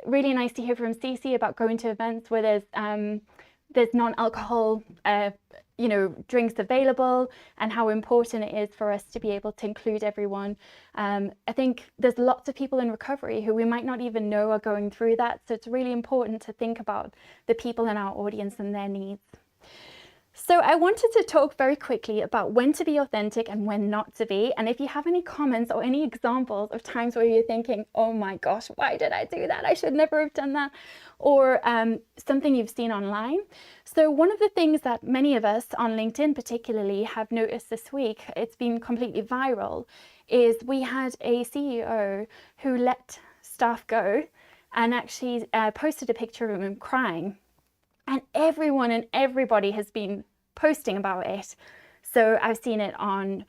Really nice to hear from Cece about going to events where there's non-alcohol drinks available, and how important it is for us to be able to include everyone. I think there's lots of people in recovery who we might not even know are going through that, so it's really important to think about the people in our audience and their needs. So I wanted to talk very quickly about when to be authentic and when not to be. And if you have any comments or any examples of times where you're thinking, oh my gosh, why did I do that? I should never have done that. Or something you've seen online. So one of the things that many of us on LinkedIn particularly have noticed this week, it's been completely viral, is we had a CEO who let staff go and actually posted a picture of him crying. And everyone and everybody has been posting about it. So I've seen it on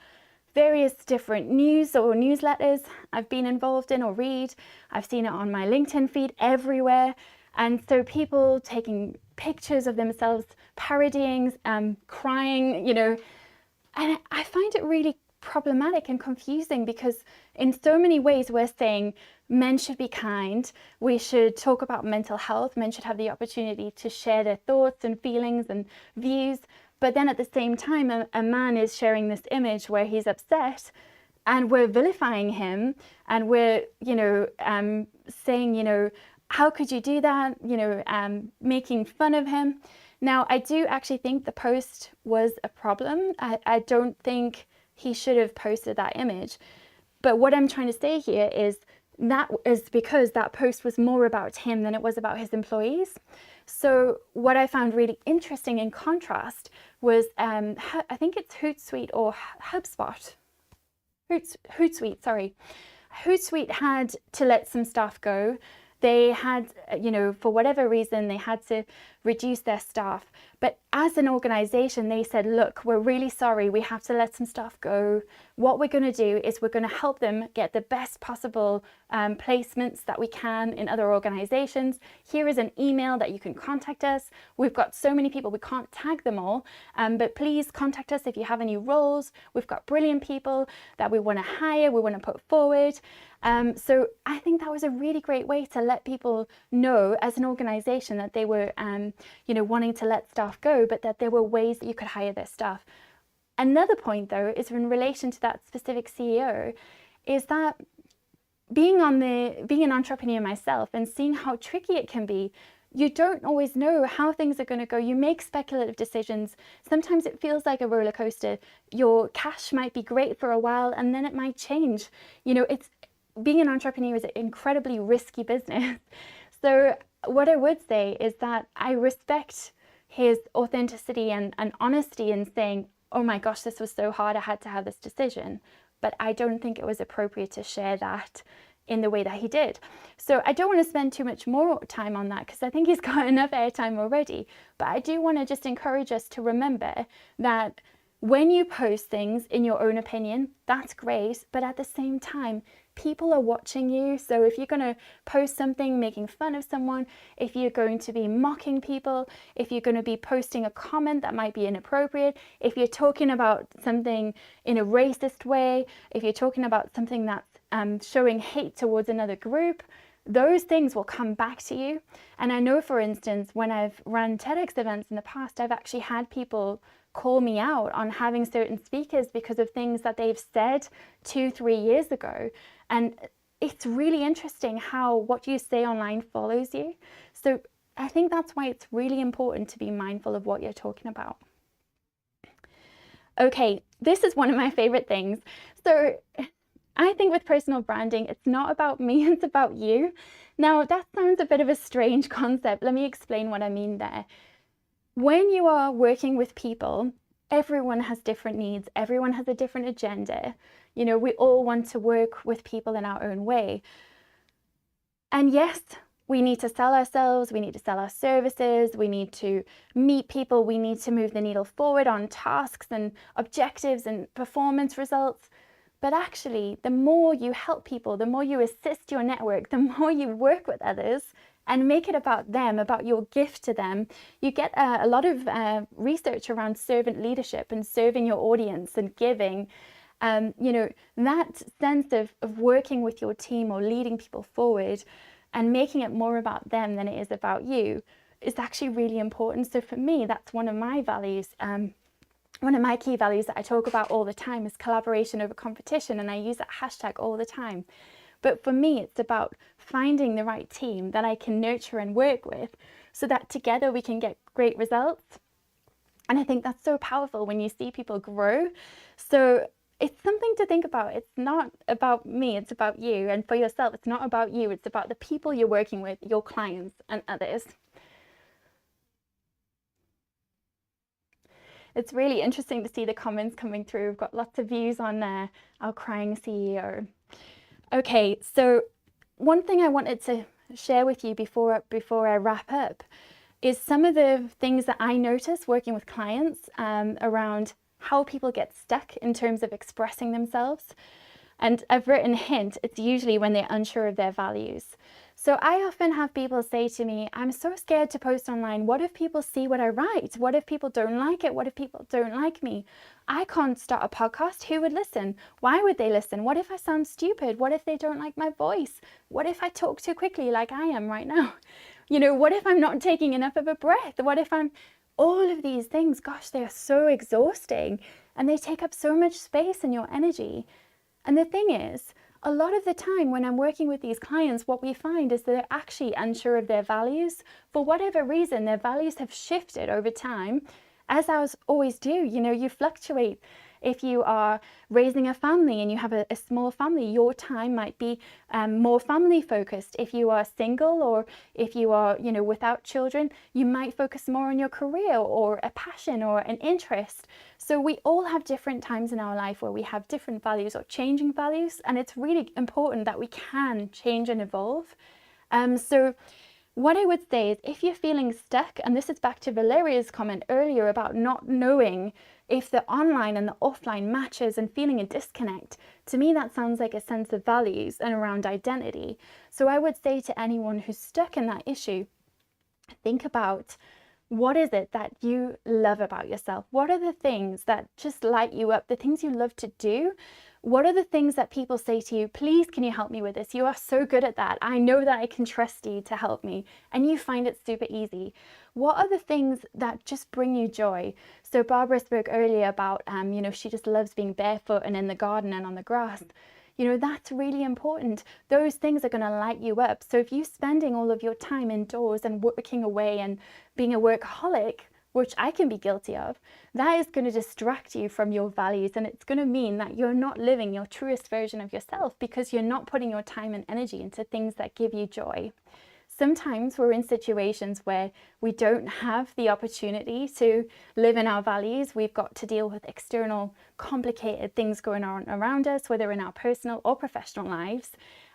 various different news or newsletters I've been involved in or read. I've seen it on my LinkedIn feed everywhere. And so people taking pictures of themselves parodying, crying, and I find it really problematic and confusing, because in so many ways we're saying men should be kind, we should talk about mental health, men should have the opportunity to share their thoughts and feelings and views, but then at the same time a man is sharing this image where he's upset and we're vilifying him, and we're saying how could you do that, making fun of him. Now I do actually think the post was a problem. I don't think he should have posted that image. But what I'm trying to say here is that is because that post was more about him than it was about his employees. So what I found really interesting in contrast was, I think it's Hootsuite or HubSpot. Hootsuite, sorry. Hootsuite had to let some staff go. They had, for whatever reason, they had to reduce their staff. But as an organization, they said, look, we're really sorry, we have to let some staff go. What we're going to do is we're going to help them get the best possible placements that we can in other organizations. Here is an email that you can contact us. We've got so many people, we can't tag them all, but please contact us if you have any roles. We've got brilliant people that we want to hire, we want to put forward. So I think that was a really great way to let people know as an organization that they were, wanting to let staff go, but that there were ways that you could hire their staff. Another point though, is in relation to that specific CEO, is that being an entrepreneur myself and seeing how tricky it can be, you don't always know how things are going to go. You make speculative decisions. Sometimes it feels like a roller coaster. Your cash might be great for a while and then it might change. Being an entrepreneur is an incredibly risky business. So what I would say is that I respect his authenticity and honesty in saying, oh my gosh, this was so hard, I had to have this decision. But I don't think it was appropriate to share that in the way that he did. So I don't want to spend too much more time on that, because I think he's got enough airtime already. But I do want to just encourage us to remember that when you post things in your own opinion, that's great. But at the same time, people are watching you. So if you're going to post something making fun of someone, if you're going to be mocking people, if you're going to be posting a comment that might be inappropriate, if you're talking about something in a racist way, if you're talking about something that's showing hate towards another group, those things will come back to you. And I know, for instance, when I've run TEDx events in the past, I've actually had people call me out on having certain speakers because of things that they've said 2-3 years ago. And it's really interesting how what you say online follows you. So I think that's why it's really important to be mindful of what you're talking about. Okay, this is one of my favorite things. So I think with personal branding, it's not about me, it's about you. Now, that sounds a bit of a strange concept. Let me explain what I mean there. When you are working with people, everyone has different needs, everyone has a different agenda. We all want to work with people in our own way. And yes, we need to sell ourselves, we need to sell our services, we need to meet people, we need to move the needle forward on tasks and objectives and performance results. But actually, the more you help people, the more you assist your network, the more you work with others and make it about them, about your gift to them, you get a lot of research around servant leadership and serving your audience and giving. You know, that sense of working with your team or leading people forward and making it more about them than it is about you is actually really important. So for me, that's one of my values. One of my key values that I talk about all the time is collaboration over competition, and I use that hashtag all the time. But for me, it's about finding the right team that I can nurture and work with so that together we can get great results. And I think that's so powerful when you see people grow. So it's something to think about. It's not about me, it's about you. And for yourself, it's not about you, it's about the people you're working with, your clients and others. It's really interesting to see the comments coming through. We've got lots of views on our crying CEO. Okay, so one thing I wanted to share with you before I wrap up is some of the things that I notice working with clients around how people get stuck in terms of expressing themselves. And I've written a hint, it's usually when they're unsure of their values. So I often have people say to me, I'm so scared to post online. What if people see what I write? What if people don't like it? What if people don't like me? I can't start a podcast. Who would listen? Why would they listen? What if I sound stupid? What if they don't like my voice? What if I talk too quickly like I am right now? You know, what if I'm not taking enough of a breath? What if I'm... All of these things, gosh, they are so exhausting and they take up so much space in your energy. And the thing is, a lot of the time when I'm working with these clients, what we find is that they're actually unsure of their values. For whatever reason, their values have shifted over time, as ours always do. You know, you fluctuate. If you are raising a family and you have a small family, your time might be more family focused. If you are single or if you are, you know, without children, you might focus more on your career or a passion or an interest. So we all have different times in our life where we have different values or changing values, and it's really important that we can change and evolve. So what I would say is, if you're feeling stuck, and this is back to Valeria's comment earlier about not knowing if the online and the offline matches and feeling a disconnect, to me that sounds like a sense of values and around identity. So I would say to anyone who's stuck in that issue, think about, what is it that you love about yourself? What are the things that just light you up, the things you love to do? What are the things that people say to you, please, can you help me with this? You are so good at that. I know that I can trust you to help me. And you find it super easy. What are the things that just bring you joy? So Barbara spoke earlier about, you know, she just loves being barefoot and in the garden and on the grass. You know, that's really important. Those things are going to light you up. So if you're spending all of your time indoors and working away and being a workaholic, which I can be guilty of, that is going to distract you from your values, and it's going to mean that you're not living your truest version of yourself because you're not putting your time and energy into things that give you joy. Sometimes we're in situations where we don't have the opportunity to live in our values. We've got to deal with external, complicated things going on around us, whether in our personal or professional lives.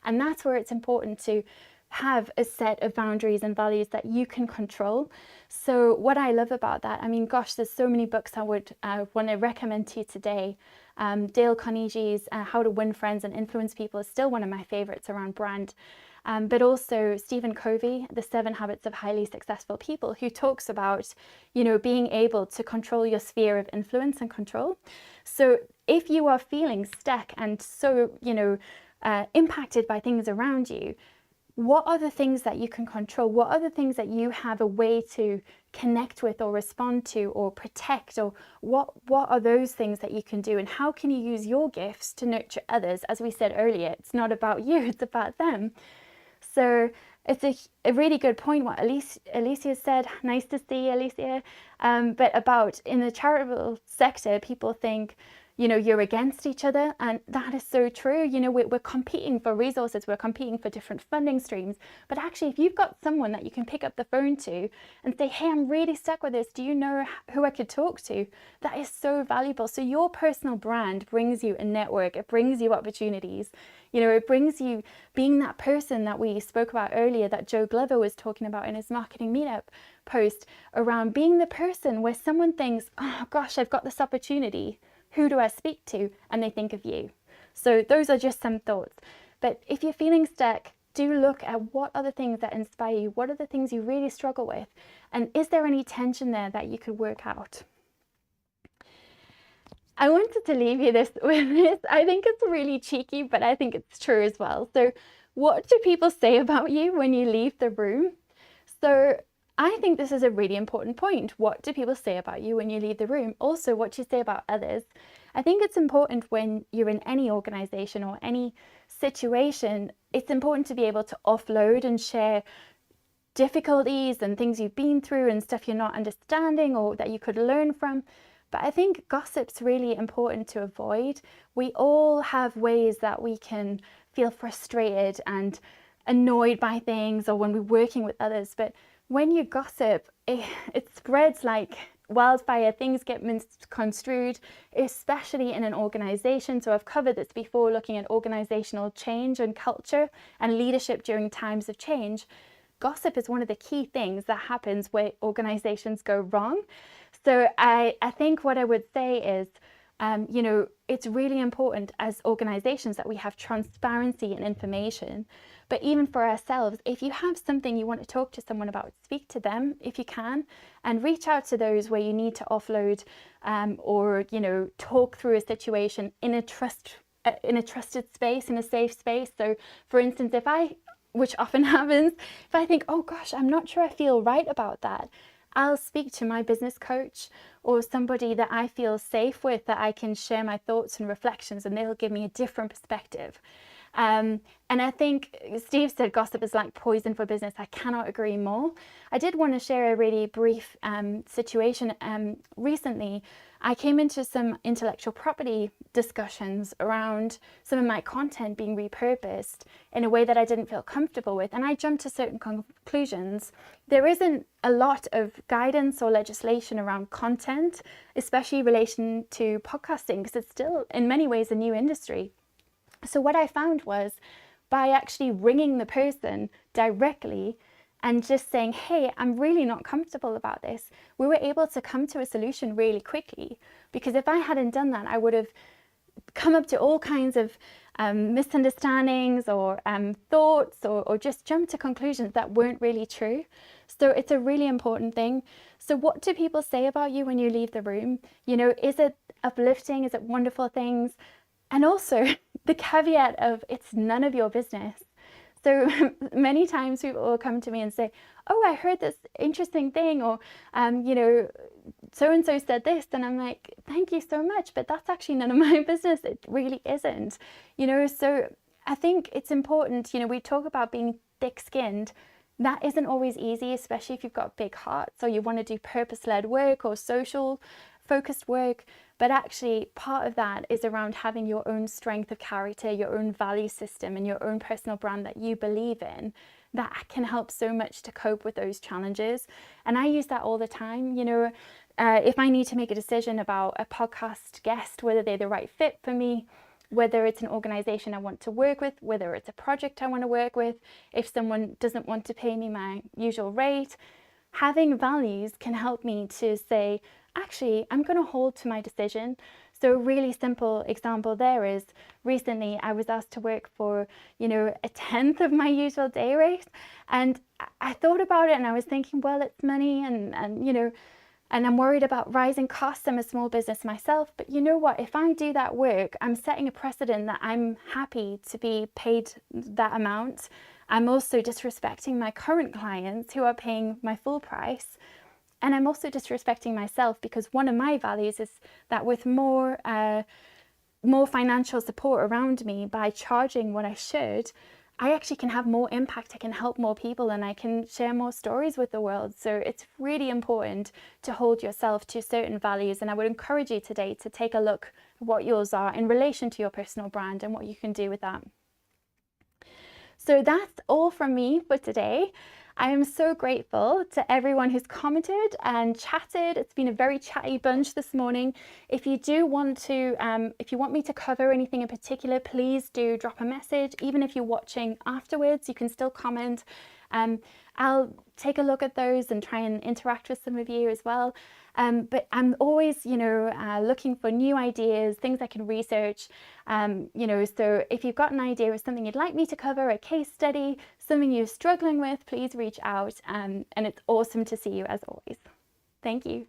And that's where it's important to have a set of boundaries and values that you can control. So what I love about that, I mean, gosh, there's so many books I would want to recommend to you today. Dale Carnegie's How to Win Friends and Influence People is still one of my favorites around brand. But also Stephen Covey, The 7 Habits of Highly Successful People, who talks about, you know, being able to control your sphere of influence and control. So if you are feeling stuck and so, you know, impacted by things around you, what are the things that you can control? What are the things that you have a way to connect with or respond to or protect? Or what are those things that you can do? And how can you use your gifts to nurture others? As we said earlier, it's not about you, it's about them. So it's a really good point what Alicia said. Nice to see you, Alicia. But about in the charitable sector, people think, you know, you're against each other. And that is so true. You know, we're competing for resources, we're competing for different funding streams. But actually, if you've got someone that you can pick up the phone to and say, hey, I'm really stuck with this, do you know who I could talk to? That is so valuable. So your personal brand brings you a network, it brings you opportunities. You know, it brings you being that person that we spoke about earlier, that Joe Glover was talking about in his marketing meetup post, around being the person where someone thinks, oh gosh, I've got this opportunity. Who do I speak to? And they think of you. So those are just some thoughts. But if you're feeling stuck, do look at what are the things that inspire you? What are the things you really struggle with? And is there any tension there that you could work out? I wanted to leave you with this. I think it's really cheeky, but I think it's true as well. So what do people say about you when you leave the room? So I think this is a really important point. What do people say about you when you leave the room? Also, what do you say about others? I think it's important when you're in any organization or any situation, it's important to be able to offload and share difficulties and things you've been through and stuff you're not understanding or that you could learn from. But I think gossip's really important to avoid. We all have ways that we can feel frustrated and annoyed by things, or when we're working with others. But when you gossip, it spreads like wildfire. Things get misconstrued, especially in an organization. So I've covered this before, looking at organizational change and culture and leadership during times of change. Gossip is one of the key things that happens where organizations go wrong. So I think what I would say is, you know, it's really important as organizations that we have transparency and information. But even for ourselves, if you have something you want to talk to someone about, speak to them if you can, and reach out to those where you need to offload or, you know, talk through a situation in a trusted space, in a safe space. So for instance, which often happens, if I think, oh gosh, I'm not sure I feel right about that, I'll speak to my business coach or somebody that I feel safe with, that I can share my thoughts and reflections, and they'll give me a different perspective. And I think Steve said gossip is like poison for business. I cannot agree more. I did want to share a really brief situation. Recently, I came into some intellectual property discussions around some of my content being repurposed in a way that I didn't feel comfortable with. And I jumped to certain conclusions. There isn't a lot of guidance or legislation around content, especially in relation to podcasting, because it's still in many ways a new industry. So what I found was, by actually ringing the person directly and just saying, hey, I'm really not comfortable about this, we were able to come to a solution really quickly. Because if I hadn't done that, I would have come up to all kinds of misunderstandings or thoughts or just jumped to conclusions that weren't really true. So it's a really important thing. So what do people say about you when you leave the room? You know, is it uplifting? Is it wonderful things? And also the caveat of it's none of your business. So many times people will come to me and say, oh, I heard this interesting thing, or, you know, so-and-so said this. And I'm like, thank you so much, but that's actually none of my business. It really isn't, you know. So I think it's important, you know, we talk about being thick-skinned. That isn't always easy, especially if you've got big hearts or you want to do purpose-led work or social focused work. But actually part of that is around having your own strength of character, your own value system and your own personal brand that you believe in. That can help so much to cope with those challenges. And I use that all the time. You know, if I need to make a decision about a podcast guest, whether they're the right fit for me, whether it's an organization I want to work with, whether it's a project I want to work with, if someone doesn't want to pay me my usual rate, having values can help me to say, actually, I'm going to hold to my decision. So a really simple example there is, recently I was asked to work for, you know, a 10th of my usual day rate. And I thought about it and I was thinking, well, it's money and you know, and I'm worried about rising costs. I'm a small business myself, but you know what? If I do that work, I'm setting a precedent that I'm happy to be paid that amount. I'm also disrespecting my current clients who are paying my full price. And I'm also disrespecting myself, because one of my values is that with more financial support around me, by charging what I should, I actually can have more impact, I can help more people, and I can share more stories with the world. So it's really important to hold yourself to certain values, and I would encourage you today to take a look at what yours are in relation to your personal brand and what you can do with that. So that's all from me for today. I am so grateful to everyone who's commented and chatted. It's been a very chatty bunch this morning. If you do want to, if you want me to cover anything in particular, please do drop a message. Even if you're watching afterwards, you can still comment. I'll take a look at those and try and interact with some of you as well. But I'm always, looking for new ideas, things I can research, so if you've got an idea of something you'd like me to cover, a case study, something you're struggling with, please reach out. And it's awesome to see you as always. Thank you.